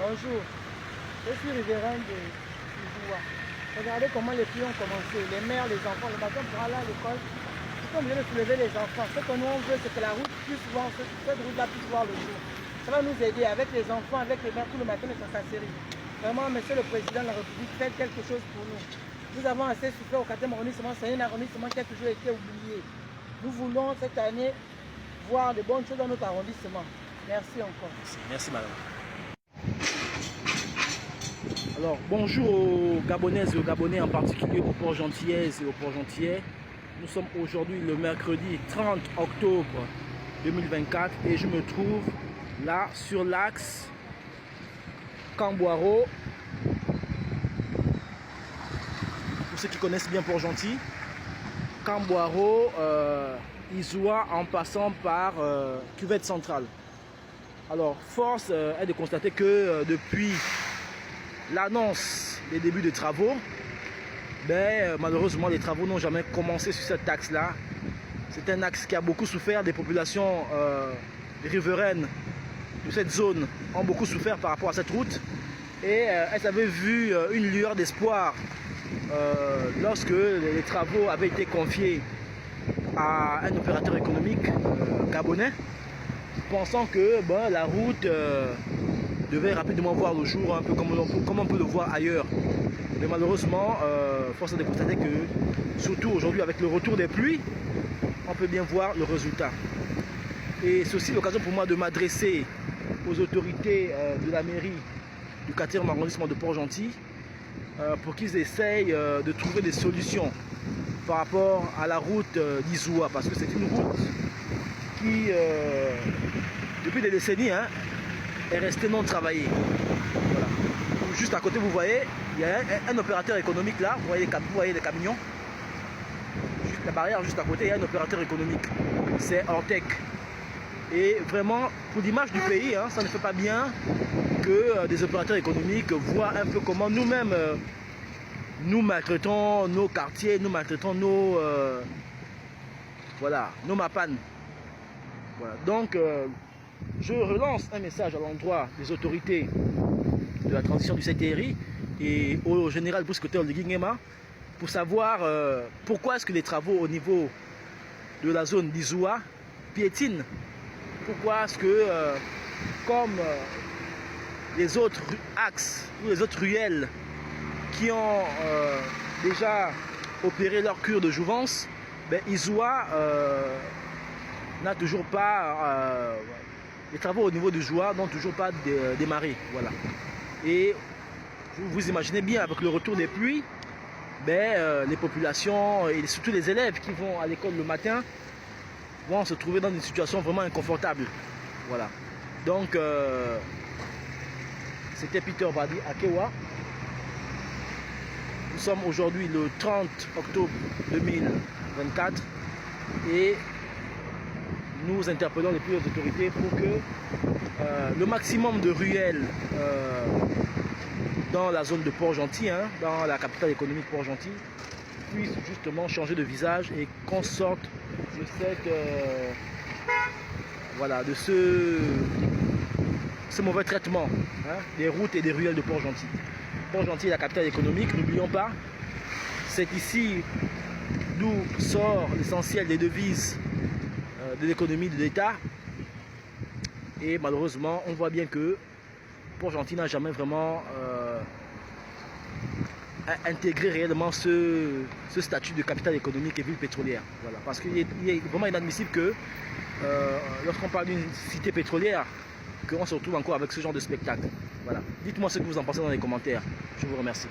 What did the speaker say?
Bonjour, je suis riverain de Ivoire. Regardez comment les filles ont commencé, les mères, les enfants, le matin pour aller à l'école. Ils sont obligés de soulever les enfants. Ce que nous on veut, c'est que la route puisse voir, cette route-là puisse voir le jour. Ça va nous aider avec les enfants, avec les mères, tout le matin de série. Vraiment, monsieur le président de la République, faites quelque chose pour nous. Nous avons assez souffert au 4e arrondissement, c'est un arrondissement qui a toujours été oublié. Nous voulons cette année voir de bonnes choses dans notre arrondissement. Merci encore. Merci madame. Alors bonjour aux Gabonaises et aux Gabonais, en particulier aux Port-Gentillaises et aux Port-Gentillais. Nous sommes aujourd'hui le mercredi 30 octobre 2024 et je me trouve là sur l'axe Camboiro. Pour ceux qui connaissent bien Port-Gentil, Camboiro, Izoua en passant par Cuvette Centrale. Alors force est de constater que depuis l'annonce des débuts des travaux, malheureusement les travaux n'ont jamais commencé sur cet axe là. C'est un axe qui a beaucoup souffert, des populations riveraines de cette zone ont beaucoup souffert par rapport à cette route et elles avaient vu une lueur d'espoir lorsque les travaux avaient été confiés à un opérateur économique gabonais, pensant que la route devait rapidement voir le jour, un peu comme on peut le voir ailleurs. Mais malheureusement, force est de constater que, surtout aujourd'hui avec le retour des pluies, on peut bien voir le résultat. Et c'est aussi l'occasion pour moi de m'adresser aux autorités de la mairie du 4e arrondissement de Port-Gentil pour qu'ils essayent de trouver des solutions par rapport à la route d'Izoua, parce que c'est une route qui, depuis des décennies, est restée non travaillée. Voilà. Juste à côté, vous voyez, il y a un opérateur économique là, vous voyez les camions. Juste la barrière juste à côté, il y a un opérateur économique. C'est Ortec. Et vraiment, pour l'image du pays, ça ne fait pas bien que des opérateurs économiques voient un peu comment nous-mêmes nous maltraitons nos quartiers, nous maltraitons nos mapanes. Voilà. Donc, je relance un message à l'endroit des autorités de la transition du CTRI et au général Bouscoteur de Guinguema pour savoir pourquoi est-ce que les travaux au niveau de la zone d'Izoua piétinent. Pourquoi est-ce que, comme les autres axes ou les autres ruelles qui ont déjà opéré leur cure de jouvence, Izoua n'a toujours pas, les travaux au niveau de Izoua n'ont toujours pas démarré. Voilà. Et vous imaginez bien, avec le retour des pluies, les populations et surtout les élèves qui vont à l'école le matin vont se trouver dans une situation vraiment inconfortable. Voilà. Donc, c'était Peter Badi à Kewa. Nous sommes aujourd'hui le 30 octobre 2024 et nous interpellons les plus hautes autorités pour que le maximum de ruelles dans la zone de Port-Gentil, dans la capitale économique Port-Gentil, puisse justement changer de visage et qu'on sorte de cette de ce mauvais traitement des routes et des ruelles de Port-Gentil. Port-Gentil est la capitale économique, n'oublions pas. C'est ici d'où sort l'essentiel des devises de l'économie de l'État. Et malheureusement, on voit bien que Port-Gentil n'a jamais vraiment intégré réellement ce statut de capitale économique et ville pétrolière. Voilà. Parce qu'il est vraiment inadmissible que lorsqu'on parle d'une cité pétrolière, qu'on se retrouve encore avec ce genre de spectacle. Voilà. Dites-moi ce que vous en pensez dans les commentaires. Je vous remercie.